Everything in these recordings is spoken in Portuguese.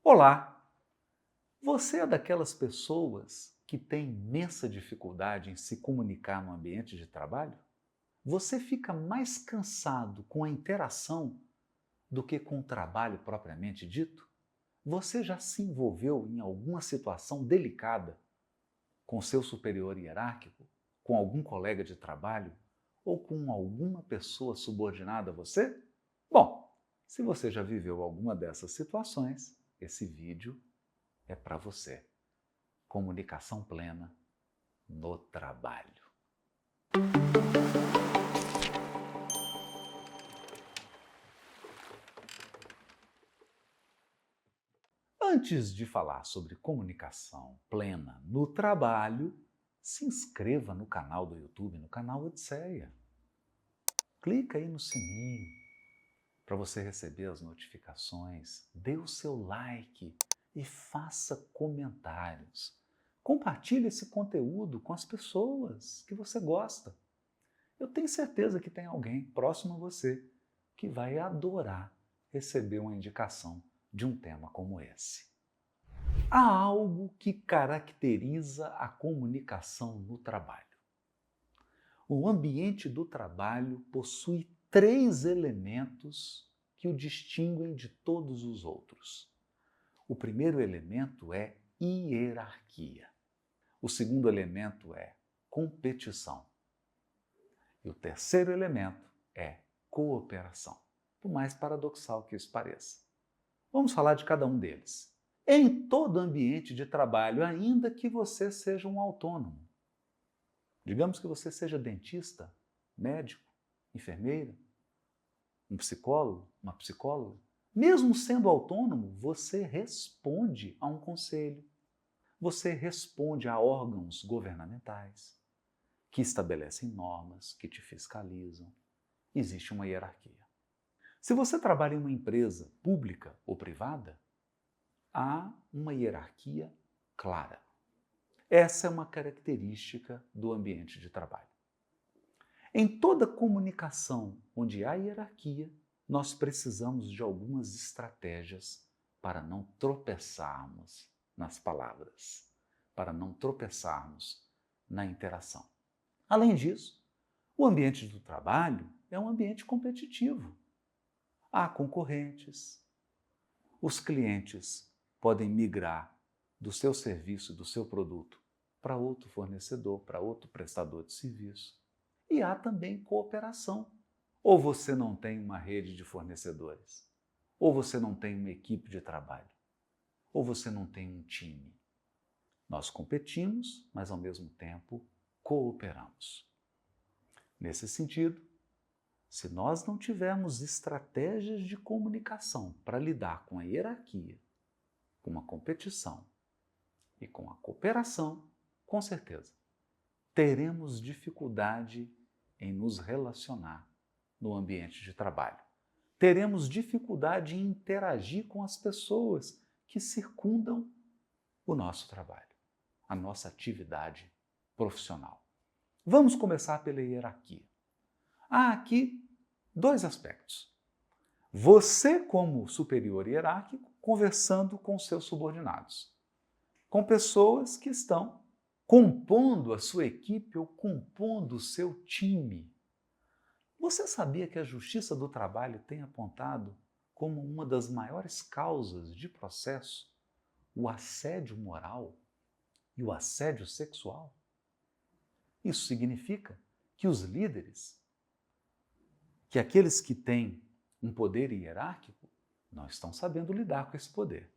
Olá! Você é daquelas pessoas que têm imensa dificuldade em se comunicar no ambiente de trabalho? Você fica mais cansado com a interação do que com o trabalho propriamente dito? Você já se envolveu em alguma situação delicada com seu superior hierárquico, com algum colega de trabalho ou com alguma pessoa subordinada a você? Bom, se você já viveu alguma dessas situações, esse vídeo é para você. Comunicação plena no trabalho. Antes de falar sobre comunicação plena no trabalho, se inscreva no canal do YouTube, no canal Odisseia. Clica aí no sininho para você receber as notificações, dê o seu like e faça comentários. Compartilhe esse conteúdo com as pessoas que você gosta. Eu tenho certeza que tem alguém próximo a você que vai adorar receber uma indicação de um tema como esse. Há algo que caracteriza a comunicação no trabalho. O ambiente do trabalho possui três elementos que o distinguem de todos os outros. O primeiro elemento é hierarquia. O segundo elemento é competição. E o terceiro elemento é cooperação, por mais paradoxal que isso pareça. Vamos falar de cada um deles. Em todo ambiente de trabalho, ainda que você seja um autônomo, digamos que você seja dentista, médico, enfermeira, um psicólogo, uma psicóloga, mesmo sendo autônomo, você responde a um conselho, você responde a órgãos governamentais que estabelecem normas, que te fiscalizam. Existe uma hierarquia. Se você trabalha em uma empresa pública ou privada, há uma hierarquia clara. Essa é uma característica do ambiente de trabalho. Em toda comunicação onde há hierarquia, nós precisamos de algumas estratégias para não tropeçarmos nas palavras, para não tropeçarmos na interação. Além disso, o ambiente do trabalho é um ambiente competitivo. Há concorrentes, os clientes podem migrar do seu serviço, do seu produto, para outro fornecedor, para outro prestador de serviço. E há também cooperação. Ou você não tem uma rede de fornecedores, ou você não tem uma equipe de trabalho, ou você não tem um time. Nós competimos, mas ao mesmo tempo cooperamos. Nesse sentido, se nós não tivermos estratégias de comunicação para lidar com a hierarquia, com a competição e com a cooperação, com certeza, teremos dificuldade em nos relacionar no ambiente de trabalho. Teremos dificuldade em interagir com as pessoas que circundam o nosso trabalho, a nossa atividade profissional. Vamos começar pela hierarquia. Há aqui dois aspectos. Você, como superior hierárquico, conversando com seus subordinados, com pessoas que estão compondo a sua equipe ou compondo o seu time. Você sabia que a Justiça do Trabalho tem apontado como uma das maiores causas de processo o assédio moral e o assédio sexual? Isso significa que os líderes, que aqueles que têm um poder hierárquico, não estão sabendo lidar com esse poder.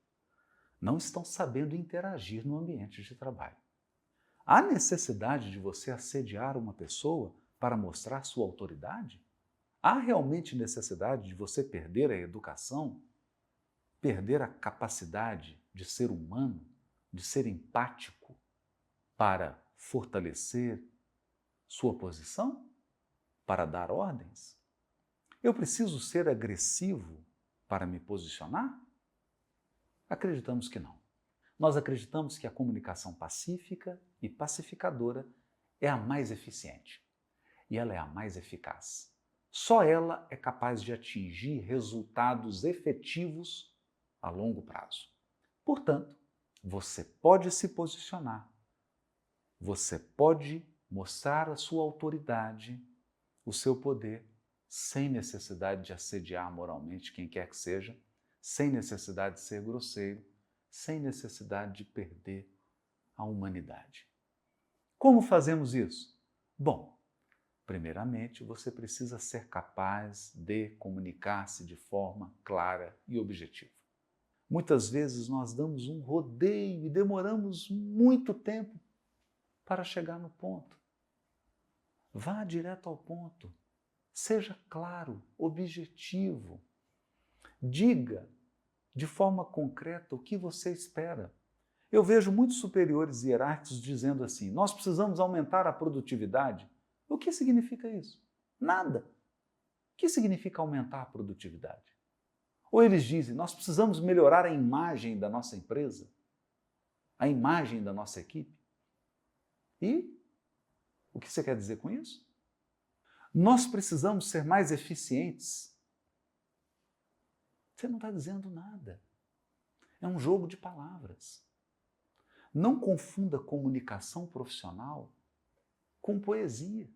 Não estão sabendo interagir no ambiente de trabalho. Há necessidade de você assediar uma pessoa para mostrar sua autoridade? Há realmente necessidade de você perder a educação, perder a capacidade de ser humano, de ser empático para fortalecer sua posição, para dar ordens? Eu preciso ser agressivo para me posicionar? Acreditamos que não. Nós acreditamos que a comunicação pacífica e pacificadora é a mais eficiente e ela é a mais eficaz. Só ela é capaz de atingir resultados efetivos a longo prazo. Portanto, você pode se posicionar, você pode mostrar a sua autoridade, o seu poder, sem necessidade de assediar moralmente quem quer que seja, sem necessidade de ser grosseiro, sem necessidade de perder a humanidade. Como fazemos isso? Bom, primeiramente você precisa ser capaz de comunicar-se de forma clara e objetiva. Muitas vezes nós damos um rodeio e demoramos muito tempo para chegar no ponto. Vá direto ao ponto. Seja claro, objetivo. Diga de forma concreta o que você espera. Eu vejo muitos superiores hierárquicos dizendo assim: nós precisamos aumentar a produtividade. O que significa isso? Nada. O que significa aumentar a produtividade? Ou eles dizem: nós precisamos melhorar a imagem da nossa empresa, a imagem da nossa equipe. E o que você quer dizer com isso? Nós precisamos ser mais eficientes. Você não está dizendo nada. É um jogo de palavras. Não confunda comunicação profissional com poesia.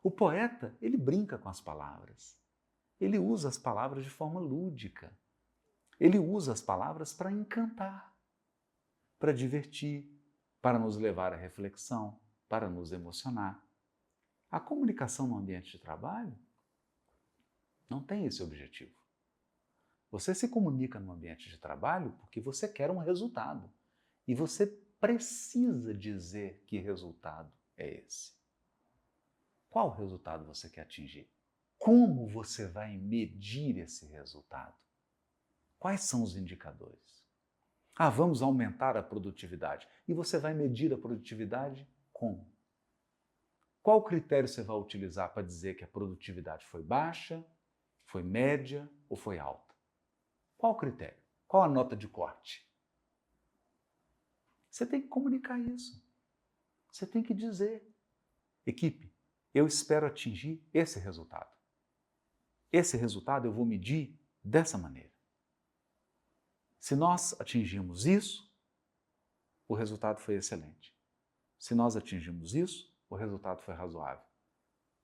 O poeta, ele brinca com as palavras. Ele usa as palavras de forma lúdica. Ele usa as palavras para encantar, para divertir, para nos levar à reflexão, para nos emocionar. A comunicação no ambiente de trabalho não tem esse objetivo. Você se comunica no ambiente de trabalho porque você quer um resultado. E você precisa dizer que resultado é esse. Qual resultado você quer atingir? Como você vai medir esse resultado? Quais são os indicadores? Vamos aumentar a produtividade. E você vai medir a produtividade como? Qual critério você vai utilizar para dizer que a produtividade foi baixa, foi média ou foi alta? Qual o critério? Qual a nota de corte? Você tem que comunicar isso. Você tem que dizer: equipe, eu espero atingir esse resultado. Esse resultado eu vou medir dessa maneira. Se nós atingirmos isso, o resultado foi excelente. Se nós atingirmos isso, o resultado foi razoável.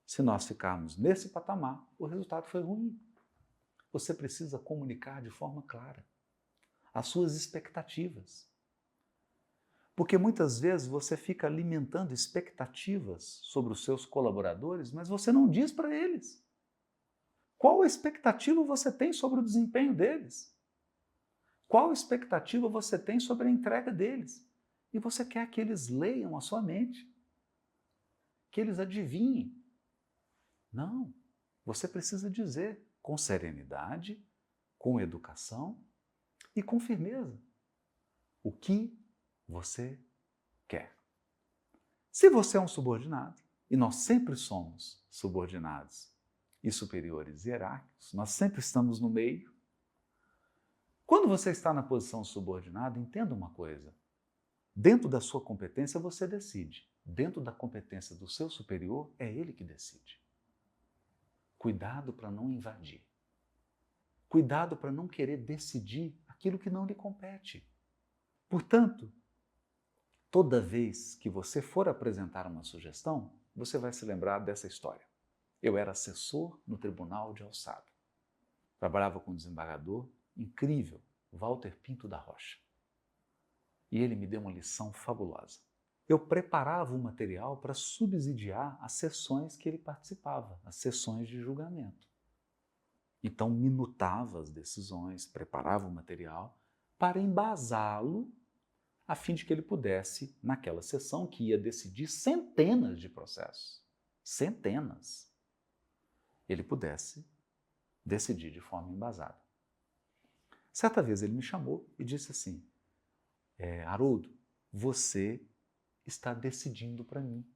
Se nós ficarmos nesse patamar, o resultado foi ruim. Você precisa comunicar de forma clara as suas expectativas. Porque muitas vezes você fica alimentando expectativas sobre os seus colaboradores, mas você não diz para eles. Qual expectativa você tem sobre o desempenho deles? Qual expectativa você tem sobre a entrega deles? E você quer que eles leiam a sua mente, que eles adivinhem. Não, você precisa dizer com serenidade, com educação e com firmeza o que você quer. Se você é um subordinado, e nós sempre somos subordinados e superiores hierárquicos, nós sempre estamos no meio. Quando você está na posição subordinada, entenda uma coisa: dentro da sua competência você decide, dentro da competência do seu superior é ele que decide. Cuidado para não invadir. Cuidado para não querer decidir aquilo que não lhe compete. Portanto, toda vez que você for apresentar uma sugestão, você vai se lembrar dessa história. Eu era assessor no Tribunal de Alçada. Trabalhava com um desembargador incrível, Walter Pinto da Rocha. E ele me deu uma lição fabulosa. Eu preparava o material para subsidiar as sessões que ele participava, as sessões de julgamento. Então, minutava as decisões, preparava o material para embasá-lo, a fim de que ele pudesse, naquela sessão que ia decidir centenas de processos, centenas, ele pudesse decidir de forma embasada. Certa vez ele me chamou e disse assim: Haroldo, você está decidindo para mim.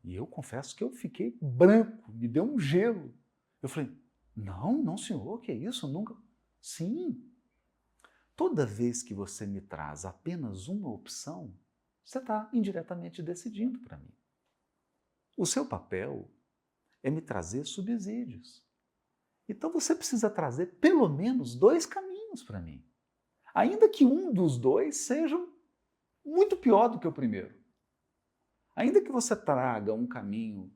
E eu confesso que eu fiquei branco, me deu um gelo. Eu falei: não senhor, que é isso? Nunca. Sim. Toda vez que você me traz apenas uma opção, você está indiretamente decidindo para mim. O seu papel é me trazer subsídios. Então você precisa trazer pelo menos 2 caminhos menos para mim. Ainda que um dos dois seja muito pior do que o primeiro. Ainda que você traga um caminho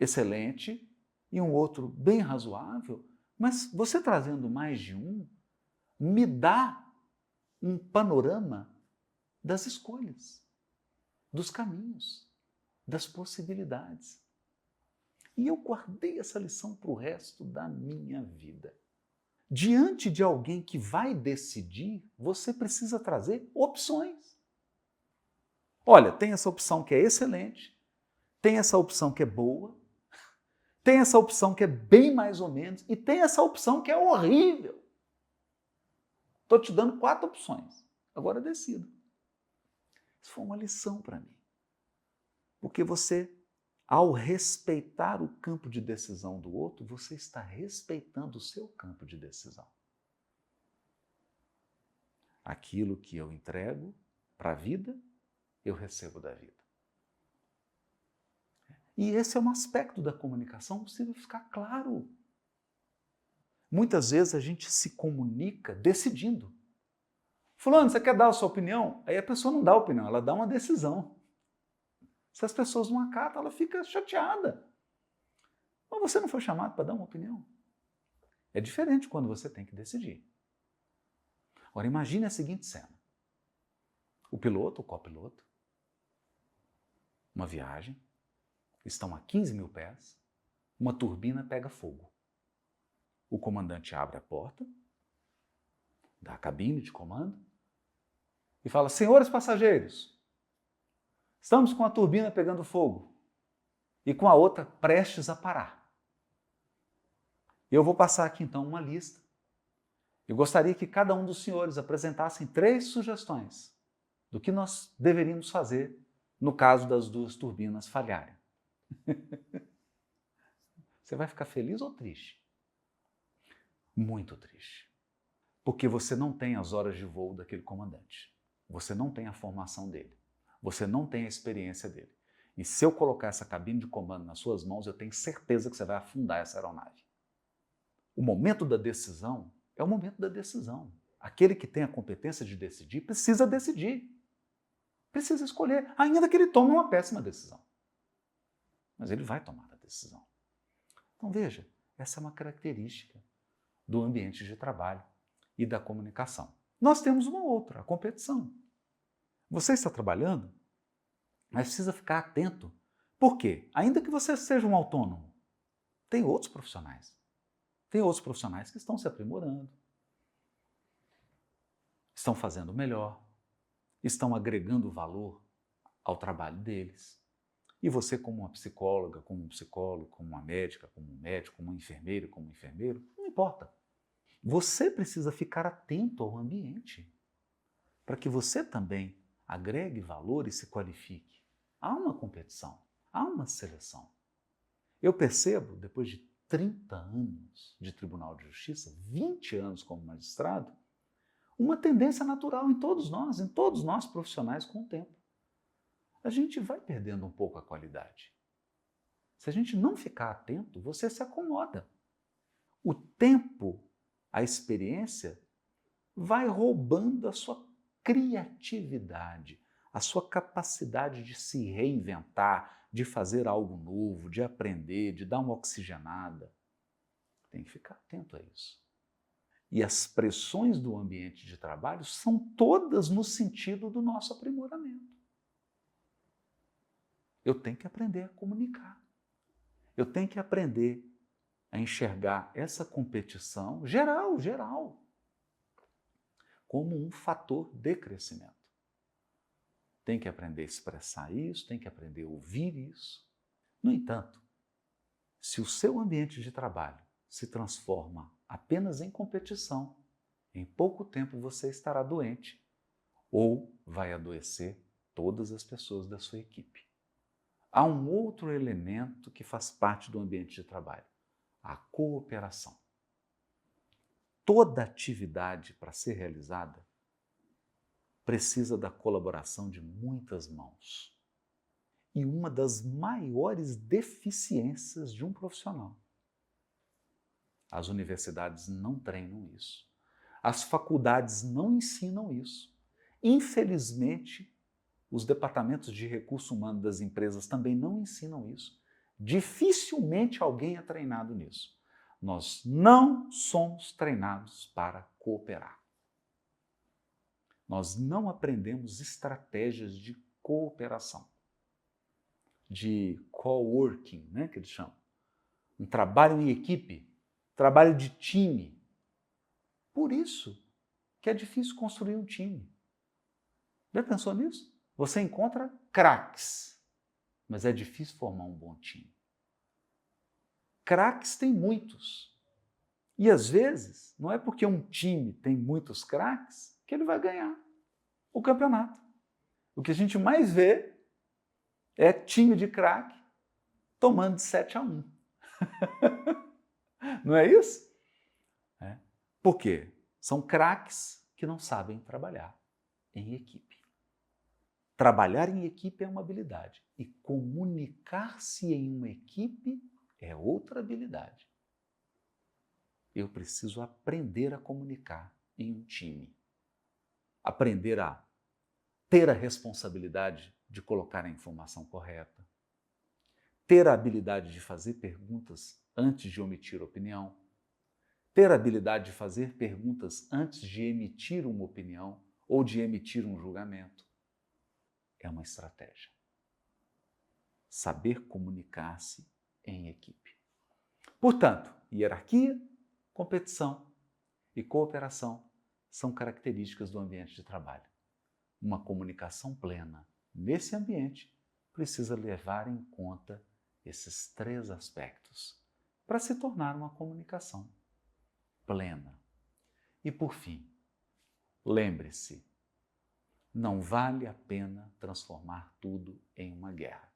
excelente e um outro bem razoável, mas você trazendo mais de um, me dá um panorama das escolhas, dos caminhos, das possibilidades. E eu guardei essa lição para o resto da minha vida. Diante de alguém que vai decidir, você precisa trazer opções. Olha, tem essa opção que é excelente, tem essa opção que é boa, tem essa opção que é bem mais ou menos e tem essa opção que é horrível. Estou te dando 4 opções. Agora decida. Isso foi uma lição para mim. Porque você, ao respeitar o campo de decisão do outro, você está respeitando o seu campo de decisão. Aquilo que eu entrego para a vida, eu recebo da vida. E esse é um aspecto da comunicação que precisa ficar claro. Muitas vezes a gente se comunica decidindo. Fulano, você quer dar a sua opinião? Aí a pessoa não dá opinião, ela dá uma decisão. Se as pessoas não acatam, ela fica chateada. Mas você não foi chamado para dar uma opinião. É diferente quando você tem que decidir. Agora imagine a seguinte cena. O piloto, o copiloto, uma viagem, estão a 15 mil pés, uma turbina pega fogo. O comandante abre a porta da cabine de comando e fala: senhores passageiros, estamos com a turbina pegando fogo e com a outra prestes a parar. Eu vou passar aqui então uma lista. Eu gostaria que cada um dos senhores apresentassem 3 sugestões do que nós deveríamos fazer no caso das 2 turbinas falharem. Você vai ficar feliz ou triste? Muito triste. Porque você não tem as horas de voo daquele comandante. Você não tem a formação dele. Você não tem a experiência dele. E se eu colocar essa cabine de comando nas suas mãos, eu tenho certeza que você vai afundar essa aeronave. O momento da decisão é o momento da decisão. Aquele que tem a competência de decidir precisa decidir. Precisa escolher, ainda que ele tome uma péssima decisão. Mas ele vai tomar a decisão. Então veja, essa é uma característica do ambiente de trabalho e da comunicação. Nós temos uma outra, a competição. Você está trabalhando, mas precisa ficar atento. Por quê? Ainda que você seja um autônomo, tem outros profissionais. Tem outros profissionais que estão se aprimorando, estão fazendo melhor, estão agregando valor ao trabalho deles. E você, como uma psicóloga, como um psicólogo, como uma médica, como um médico, como um enfermeiro, não importa. Você precisa ficar atento ao ambiente para que você também agregue valor e se qualifique. Há uma competição, há uma seleção. Eu percebo, depois de 30 anos de Tribunal de Justiça, 20 anos como magistrado, uma tendência natural em todos nós profissionais com o tempo. A gente vai perdendo um pouco a qualidade. Se a gente não ficar atento, você se acomoda. O tempo, a experiência, vai roubando a sua criatividade, a sua capacidade de se reinventar, de fazer algo novo, de aprender, de dar uma oxigenada. Tem que ficar atento a isso. E as pressões do ambiente de trabalho são todas no sentido do nosso aprimoramento. Eu tenho que aprender a comunicar. Eu tenho que aprender a enxergar essa competição geral, como um fator de crescimento. Tem que aprender a expressar isso, tem que aprender a ouvir isso. No entanto, se o seu ambiente de trabalho se transforma apenas em competição, em pouco tempo você estará doente ou vai adoecer todas as pessoas da sua equipe. Há um outro elemento que faz parte do ambiente de trabalho, a cooperação. Toda atividade para ser realizada precisa da colaboração de muitas mãos. E uma das maiores deficiências de um profissional. As universidades não treinam isso. As faculdades não ensinam isso. Infelizmente, os departamentos de recurso humano das empresas também não ensinam isso. Dificilmente alguém é treinado nisso. Nós não somos treinados para cooperar. Nós não aprendemos estratégias de cooperação, de coworking, né, que eles chamam. Um trabalho em equipe, trabalho de time. Por isso que é difícil construir um time. Já pensou nisso? Você encontra craques, mas é difícil formar um bom time. Craques tem muitos. E às vezes, não é porque um time tem muitos craques que ele vai ganhar o campeonato. O que a gente mais vê é time de craque tomando de 7-1. Não é isso? Por quê? São craques que não sabem trabalhar em equipe. Trabalhar em equipe é uma habilidade e comunicar-se em uma equipe é outra habilidade. Eu preciso aprender a comunicar em um time. Aprender a ter a responsabilidade de colocar a informação correta. Ter a habilidade de fazer perguntas antes de omitir opinião. Ter a habilidade de fazer perguntas antes de emitir uma opinião ou de emitir um julgamento. É uma estratégia. Saber comunicar-se em equipe. Portanto, hierarquia, competição e cooperação são características do ambiente de trabalho. Uma comunicação plena nesse ambiente precisa levar em conta esses 3 aspectos para se tornar uma comunicação plena. E por fim, lembre-se, não vale a pena transformar tudo em uma guerra.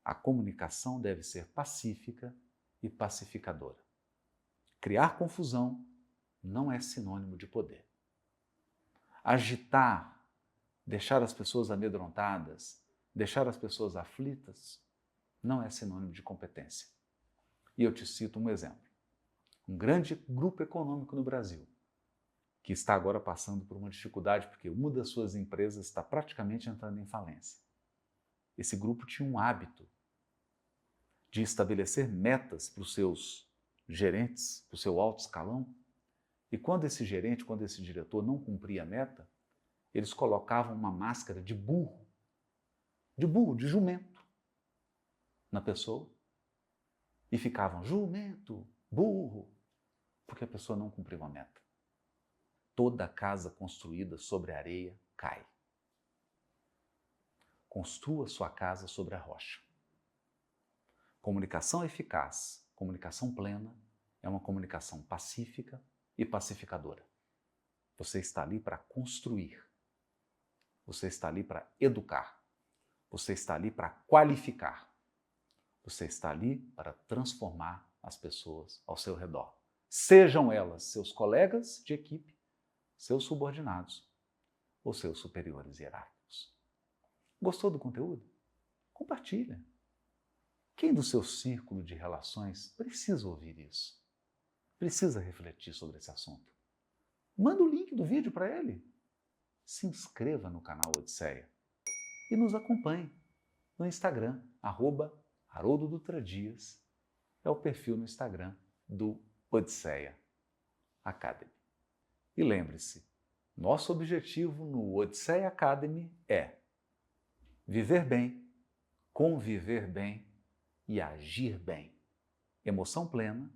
A comunicação deve ser pacífica e pacificadora. Criar confusão não é sinônimo de poder. Agitar, deixar as pessoas amedrontadas, deixar as pessoas aflitas, não é sinônimo de competência. E eu te cito um exemplo. Um grande grupo econômico no Brasil, que está agora passando por uma dificuldade porque uma das suas empresas está praticamente entrando em falência. Esse grupo tinha um hábito de estabelecer metas para os seus gerentes, para o seu alto escalão, e quando esse gerente, quando esse diretor não cumpria a meta, eles colocavam uma máscara de burro, de jumento, na pessoa, e ficavam jumento, burro, porque a pessoa não cumpriu a meta. Toda casa construída sobre a areia cai. Construa sua casa sobre a rocha. Comunicação eficaz, comunicação plena, é uma comunicação pacífica e pacificadora. Você está ali para construir. Você está ali para educar. Você está ali para qualificar. Você está ali para transformar as pessoas ao seu redor. Sejam elas seus colegas de equipe, seus subordinados ou seus superiores hierárquicos. Gostou do conteúdo? Compartilha. Quem do seu círculo de relações precisa ouvir isso? Precisa refletir sobre esse assunto? Manda o link do vídeo para ele. Se inscreva no canal Odisseia e nos acompanhe no Instagram, @HaroldoDutradias, é o perfil no Instagram do Odisseia Academy. E lembre-se, nosso objetivo no Odisseia Academy é viver bem, conviver bem e agir bem. Emoção plena,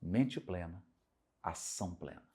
mente plena, ação plena.